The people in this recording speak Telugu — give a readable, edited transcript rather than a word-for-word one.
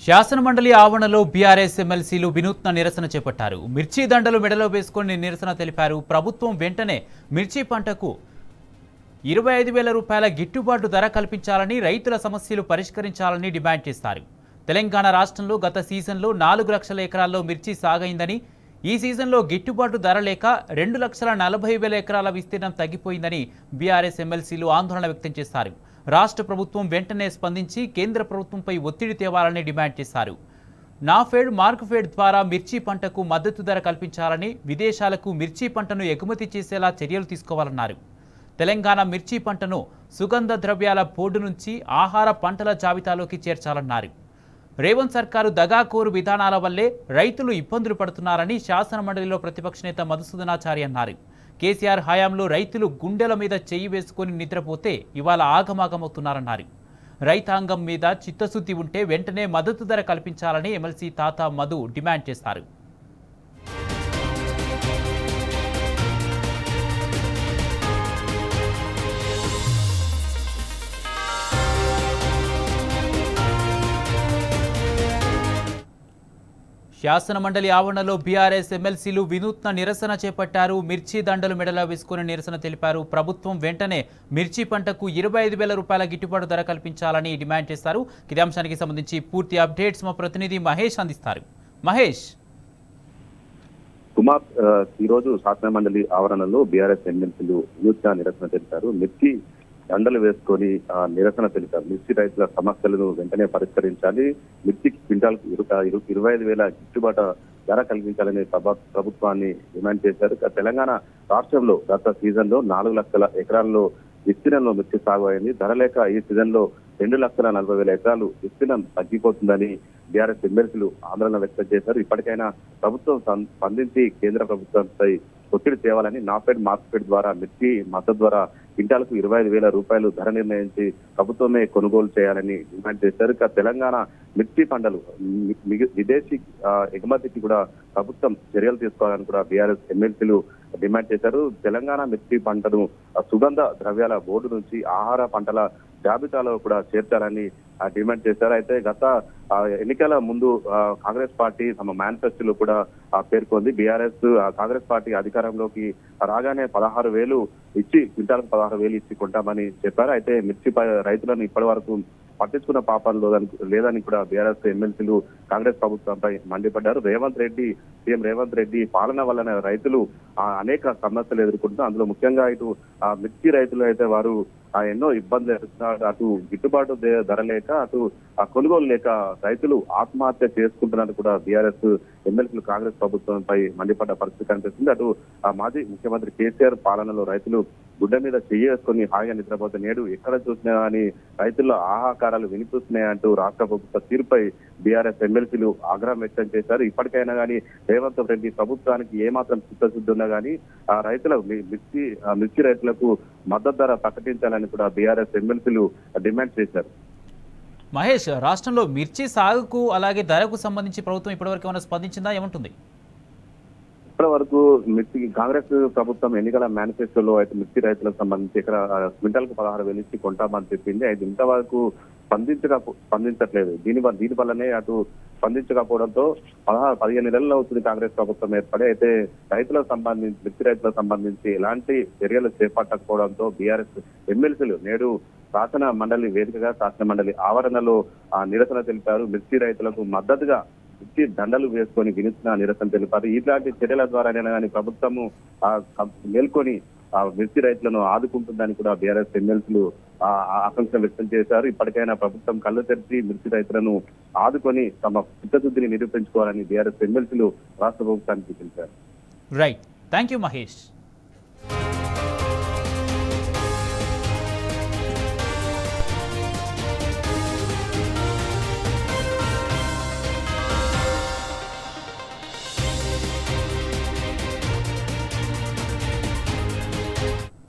శాసనమండలి ఆవరణలో బీఆర్ఎస్ ఎమ్మెల్సీలు వినూత్న నిరసన చేపట్టారు. మిర్చి దండలు మెడలో వేసుకొని నిరసన తెలిపారు. ప్రభుత్వం వెంటనే మిర్చి పంటకు 25,000 రూపాయల గిట్టుబాటు ధర కల్పించాలని, రైతుల సమస్యలు పరిష్కరించాలని డిమాండ్ చేశారు. తెలంగాణ రాష్ట్రంలో గత సీజన్లో 4 లక్షల ఎకరాల్లో మిర్చి సాగైందని, ఈ సీజన్లో గిట్టుబాటు ధర లేక 2,40,000 ఎకరాల విస్తీర్ణం తగ్గిపోయిందని బీఆర్ఎస్ ఎమ్మెల్సీలు ఆందోళన వ్యక్తం చేశారు. రాష్ట్ర ప్రభుత్వం వెంటనే స్పందించి కేంద్ర ప్రభుత్వంపై ఒత్తిడి తేవాలని డిమాండ్ చేశారు. నాఫెడ్, మార్క్ఫెడ్ ద్వారా మిర్చి పంటకు మద్దతు ధర కల్పించాలని, విదేశాలకు మిర్చి పంటను ఎగుమతి చేసేలా చర్యలు తీసుకోవాలన్నారు. తెలంగాణ మిర్చి పంటను సుగంధ ద్రవ్యాల బోర్డు నుంచి ఆహార పంటల జాబితాలోకి చేర్చాలన్నారు. రేవంత్ సర్కారు దగాకోరు విధానాల వల్లే రైతులు ఇబ్బందులు పడుతున్నారని శాసనమండలిలో ప్రతిపక్ష నేత మధుసూదనాచారి అన్నారు. కేసీఆర్ హయాంలో రైతులు గుండెల మీద చెయ్యి వేసుకొని నిద్రపోతే ఇవాళ ఆగమాగమవుతున్నారన్నారు. రైతాంగం మీద చిత్తశుద్ధి ఉంటే వెంటనే మద్దతు ధర కల్పించాలని ఎమ్మెల్సీ తాతా మధు డిమాండ్ చేశారు. శాసనమండలి ఆవరణలో బీఆర్ఎస్ ఎమ్మెల్సీలు వినూత్న నిరసన చేపట్టారు. మిర్చి దండలు మెడలో వేసుకుని నిరసన తెలిపారు. ప్రభుత్వం వెంటనే మిర్చి పంటకు 25,000 రూపాయల గిట్టుబాటు ధర కల్పించాలని డిమాండ్ చేశారు. ఇదే అంశానికి సంబంధించి పూర్తి అప్డేట్స్ మా ప్రతినిధి మహేష్ అందిస్తారు. మహేష్. కుమార్, ఈరోజు శాసనమండలి ఆవరణలో బీఆర్ఎస్ ఎమ్మెల్సీలు వినూత్న నిరసన తెలిపారు. మిర్చి దండలు వేసుకొని నిరసన తెలిపారు. మిర్చి రైతుల సమస్యలను వెంటనే పరిష్కరించాలి, మిర్చికి క్వింటాల్కు 25,000 గిట్టుబాటు ధర కల్పించాలని ప్రభుత్వాన్ని డిమాండ్ చేశారు. తెలంగాణ రాష్ట్రంలో గత సీజన్ లో 4 లక్షల ఎకరాల్లో విస్తీర్ణంలో మిర్చి సాగు అయింది. ధర లేక ఈ సీజన్ లో 2,40,000 ఎకరాలు విస్తీర్ణం తగ్గిపోతుందని బీఆర్ఎస్ ఎమ్మెల్సీలు ఆందోళన వ్యక్తం చేశారు. ఇప్పటికైనా ప్రభుత్వం స్పందించి కేంద్ర ప్రభుత్వంపై ఒత్తిడి తేవాలని, నాఫెడ్, మార్క్ఫెడ్ ద్వారా మిర్చి మద్దతు ద్వారా క్వింటాల్కు 25,000 రూపాయలు ధర నిర్ణయించి ప్రభుత్వమే కొనుగోలు చేయాలని డిమాండ్ చేశారు. తెలంగాణ మిర్చి పంటలు విదేశీ ఎగుమతికి కూడా ప్రభుత్వం చర్యలు తీసుకోవాలని కూడా బీఆర్ఎస్ ఎమ్మెల్సీలు డిమాండ్ చేశారు. తెలంగాణ మిర్చి పంటను సుగంధ ద్రవ్యాల బోర్డు నుంచి ఆహార పంటల జాబితాలో కూడా చేర్చాలని డిమాండ్ చేశారు. అయితే గత ఎన్నికల ముందు కాంగ్రెస్ పార్టీ తమ మేనిఫెస్టోలో కూడా పేర్కొంది. బీఆర్ఎస్ కాంగ్రెస్ పార్టీ అధికారంలోకి రాగానే 16,000 ఇచ్చి క్వింటాల్కు 16,000 ఇచ్చి కొంటామని చెప్పారు. అయితే మిర్చి రైతులను ఇప్పటి వరకు పట్టించుకున్న పాపంలో లేదని కూడా బీఆర్ఎస్ ఎమ్మెల్సీలు కాంగ్రెస్ ప్రభుత్వంపై మండిపడ్డారు. సీఎం రేవంత్ రెడ్డి పాలన వలన రైతులు అనేక సమస్యలు ఎదుర్కొంటున్నారు. అందులో ముఖ్యంగా ఇటు మిర్చి రైతులు అయితే వారు ఎన్నో ఇబ్బందులు ఎదుర్కొన్నారు. అటు గిట్టుబాటు ధర లేక, అటు కొనుగోలు లేక రైతులు ఆత్మహత్య చేసుకుంటున్నారు కూడా బీఆర్ఎస్ ఎమ్మెల్సీలు కాంగ్రెస్ ప్రభుత్వంపై మండిపడ్డ పరిస్థితి కనిపిస్తుంది. అటు మాజీ ముఖ్యమంత్రి కేసీఆర్ పాలనలో రైతులు గుడ్డ మీద చేసుకుని హాయిగా నిద్రపోతే నేడు ఎక్కడ చూసినా కానీ రైతుల్లో ఆహాకారాలు వినిపిస్తున్నాయంటూ రాష్ట్ర ప్రభుత్వ తీరుపై బీఆర్ఎస్ ఎమ్మెల్సీలు ఆగ్రహం వ్యక్తం చేశారు. ఇప్పటికైనా కానీ రేవంత్ రెడ్డి ప్రభుత్వానికి ఏమాత్రం చిత్తశుద్ధి ఉన్నా కానీ ఆ రైతుల మిర్చి రైతులకు మద్దతు ధర ప్రకటించాలని కూడా బీఆర్ఎస్ ఎమ్మెల్సీలు డిమాండ్ చేశారు. మహేష్, రాష్ట్రంలో మిర్చి సాగుకు అలాగే ధరకు సంబంధించి ప్రభుత్వం ఇప్పటివరకు ఏమైనా స్పందించిందా? ఏమంటుంది? ఇప్పటి వరకు కాంగ్రెస్ ప్రభుత్వం ఎన్నికల మేనిఫెస్టోలో అయితే మిర్చి రైతులకు సంబంధించి క్వింటాల్కు 16,000 ఇచ్చి కొంటామని చెప్పింది. అయితే ఇంతవరకు స్పందించట్లేదు. దీని వల్లనే అటు స్పందించకపోవడంతో 15 నెలల్లో అవుతుంది కాంగ్రెస్ ప్రభుత్వం ఏర్పడి. అయితే మిర్చి రైతులకు సంబంధించి ఎలాంటి చర్యలు చేపట్టకపోవడంతో బీఆర్ఎస్ ఎమ్మెల్సీలు నేడు శాసన మండలి వేదికగా శాసన మండలి ఆవరణలో నిరసన తెలిపారు. మిర్చి రైతులకు మద్దతుగా మిర్చి దండలు వేసుకొని వినూత్న నిరసన తెలిపారు. ఇలాంటి చర్యల ద్వారానే కానీ ప్రభుత్వము మేల్కొని మిర్చి రైతులను ఆదుకుంటుందని కూడా బీఆర్ఎస్ ఎమ్మెల్సీలు ఆకాంక్ష వ్యక్తం చేశారు. ఇప్పటికైనా ప్రభుత్వం కళ్ళు తెరిచి మిర్చి రైతులను ఆదుకొని తమ చిత్తశుద్ధిని నిరూపించుకోవాలని బీఆర్ఎస్ ఎమ్మెల్సీలు రాష్ట్ర ప్రభుత్వానికి తెలిపారు. Right, thank you Mahesh.